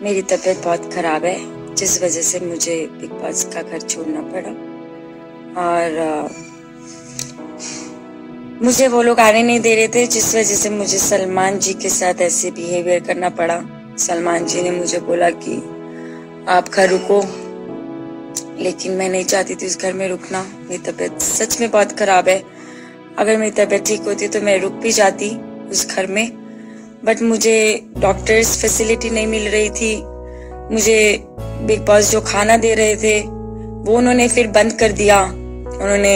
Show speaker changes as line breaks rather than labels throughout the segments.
मेरी तबीयत बहुत ख़राब है, जिस वजह से मुझे बिग बॉस का घर छोड़ना पड़ा। और मुझे वो लोग आने नहीं दे रहे थे, जिस वजह से मुझे सलमान जी के साथ ऐसे बिहेवियर करना पड़ा। सलमान जी ने मुझे बोला कि आप घर रुको, लेकिन मैं नहीं चाहती थी उस घर में रुकना। मेरी तबीयत सच में बहुत ख़राब है। अगर मेरी तबीयत ठीक होती तो मैं रुक भी जाती उस घर में, बट मुझे डॉक्टर्स फैसिलिटी नहीं मिल रही थी। मुझे बिग बॉस जो खाना दे रहे थे वो उन्होंने फिर बंद कर दिया। उन्होंने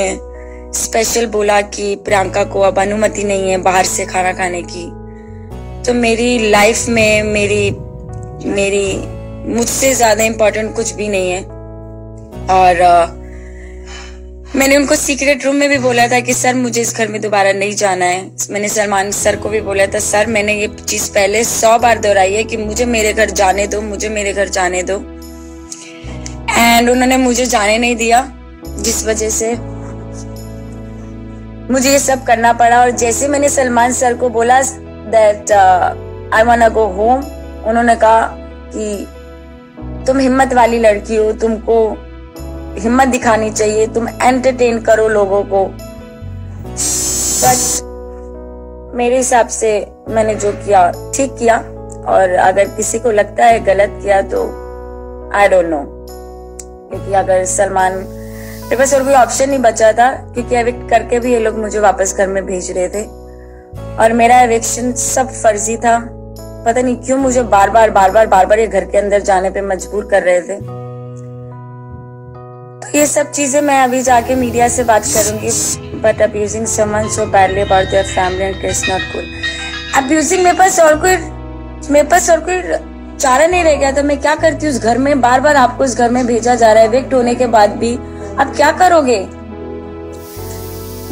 स्पेशल बोला कि प्रियंका को अब अनुमति नहीं है बाहर से खाना खाने की। तो मेरी लाइफ में मेरी मुझसे ज़्यादा इम्पोर्टेंट कुछ भी नहीं है। और मैंने उनको सीक्रेट रूम में भी बोला था कि सर मुझे इस घर में दोबारा नहीं जाना है। मैंने सलमान सर को भी बोला था, सर मैंने ये चीज पहले 100 बार दोहराई है कि मुझे मेरे घर जाने दो, मुझे मेरे घर जाने दो। एंड उन्होंने मुझे जाने नहीं दिया, जिस वजह से मुझे ये सब करना पड़ा। और जैसे मैंने सलमान सर को बोला that I want go home, उन्होंने कहा कि तुम हिम्मत वाली लड़की हो, तुमको हिम्मत दिखानी चाहिए, तुम एंटरटेन करो लोगों को। बट मेरे हिसाब से मैंने जो किया ठीक किया, और अगर किसी को लगता है गलत किया तो आई डोंट नो, क्योंकि अगर सलमान, मेरे पास और कोई ऑप्शन नहीं बचा था, क्योंकि एविक्ट करके भी ये लोग मुझे वापस घर में भेज रहे थे। और मेरा एविक्शन सब फर्जी था। पता नहीं क्यों मुझे बार बार ये घर के अंदर जाने पे मजबूर कर रहे थे। तो ये सब चीजें मैं अभी जाके मीडिया से बात करूंगी। But abusing someone so badly about their family and it's not cool. Abusing मेरे पास और कोई चारा नहीं रह गया था। मैं क्या करती उस घर में? बार बार आपको उस घर में भेजा जा रहा है एविक्ट होने के बाद भी। अब क्या करोगे?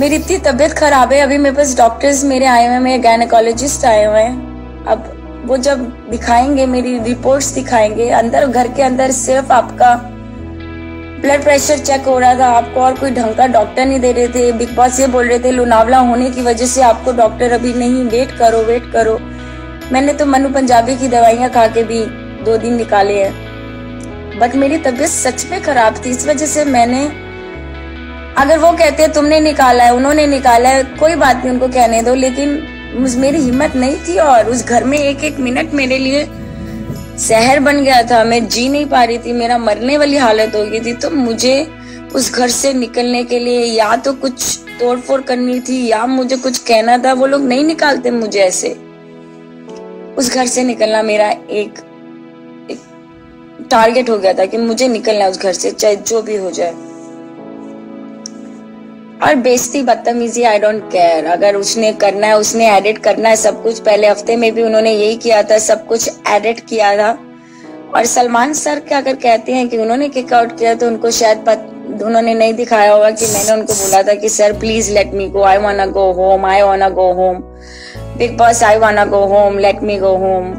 मेरी इतनी तबीयत खराब है। अभी मेरे पास डॉक्टर्स मेरे आए हुए हैं, मेरे गायनेकोलॉजिस्ट आए हुए हैं। अब वो जब दिखाएंगे, मेरी रिपोर्ट्स दिखाएंगे, अंदर घर के अंदर सिर्फ आपका ब्लड प्रेशर चेक हो रहा था, आपको और कोई ढंग का डॉक्टर नहीं दे रहे थे। बिग बॉस ये बोल रहे थे लोनावला होने की वजह से आपको डॉक्टर अभी नहीं, वेट करो। मैंने तो मनु पंजाबी की दवाइयां खा के भी 2 दिन निकाले हैं। बट मेरी तबीयत सच में खराब थी, इस वजह से मैंने, अगर वो कहते हैं तुमने निकाला है, उन्होंने निकाला है, कोई बात नहीं, उनको कहने दो, लेकिन मेरी हिम्मत नहीं थी। और उस घर में एक मिनट मेरे लिए शहर बन गया था। मैं जी नहीं पा रही थी, मेरा मरने वाली हालत हो गई थी। तो मुझे उस घर से निकलने के लिए या तो कुछ तोड़फोड़ करनी थी या मुझे कुछ कहना था। वो लोग नहीं निकालते मुझे ऐसे। उस घर से निकलना मेरा एक टारगेट हो गया था कि मुझे निकलना है उस घर से, चाहे जो भी हो जाए। और बेइज्जती, बदतमीजी, आई डोंट केयर। अगर उसने करना है, उसने एडिट करना है सब कुछ। पहले हफ्ते में भी उन्होंने यही किया था, सब कुछ एडिट किया था। और सलमान सर क्या अगर कहते हैं कि उन्होंने किक आउट किया, तो उनको शायद उन्होंने नहीं दिखाया होगा कि मैंने उनको बोला था कि sir please let me go, I want go home, big boss I want go home, let me go home.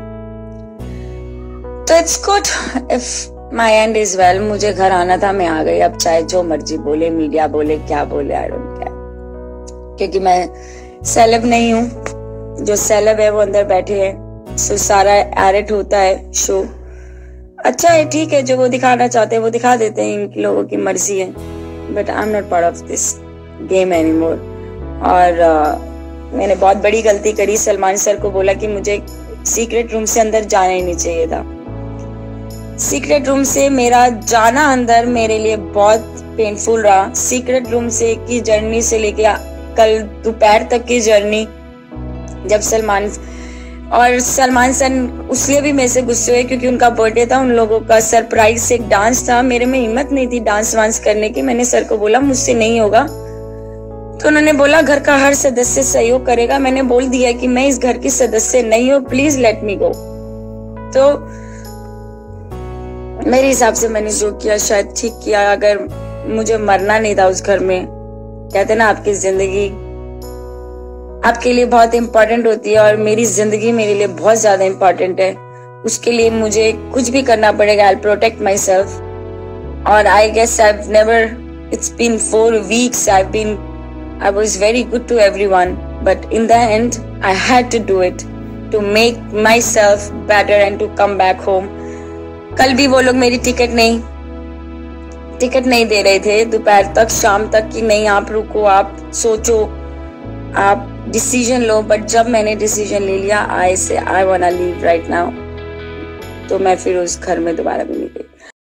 तो it's good if my end is well. मुझे घर आना था, मैं आ गई। अब चाहे जो मर्जी बोले, मीडिया बोले, क्या बोले, आई डोंट केयर, क्योंकि मैं सेलेब नहीं हूँ। जो सेलेब है वो अंदर बैठे हैं। सो सारा एडिट होता है शो। अच्छा है, ठीक है, जो वो दिखाना चाहते हैं वो दिखा देते हैं, इन लोगों की मर्जी है। But I am not part of this game anymore. और मैंने बहुत बड़ी गलती करी। सलमान सर को बोला कि मुझे सीक्रेट रूम से अंदर जाना ही नहीं चाहिए था। सीक्रेट रूम से मेरा जाना अंदर मेरे लिए बहुत पेनफुल रहा। सीक्रेट रूम से की जर्नी से लेके कल दोपहर तक की जर्नी, जब सलमान सर उसलिए भी मेरे से गुस्से हुए क्योंकि उनका बर्थडे था। उन लोगों का सरप्राइज से एक डांस था। मेरे में हिम्मत नहीं थी डांस वांस करने की। मैंने सर को बोला मुझसे नहीं होगा, तो उन्होंने बोला घर का हर सदस्य सहयोग करेगा। मैंने बोल दिया कि मैं इस घर की सदस्य नहीं हूँ, प्लीज लेट मी गो। तो मेरे हिसाब से मैंने जो किया शायद ठीक किया। अगर मुझे मरना नहीं था उस घर में, कहते ना आपकी जिंदगी आपके लिए बहुत इंपॉर्टेंट होती है, और मेरी जिंदगी मेरे लिए बहुत ज्यादा इंपॉर्टेंट है। उसके लिए मुझे कुछ भी करना पड़ेगा। I protect myself. और I guess I never, it's been 4 weeks, I was very good to everyone, but in the end I had to do it to make myself better and to come back home. कल भी वो लोग मेरी ticket नहीं दे रहे थे दोपहर तक, शाम तक, कि नहीं आप रुको, आप सोचो, आप डिसीजन लो। बट जब मैंने डिसीजन ले लिया, I want to leave right now, तो मैं फिर उस घर में दोबारा भी नहीं गई।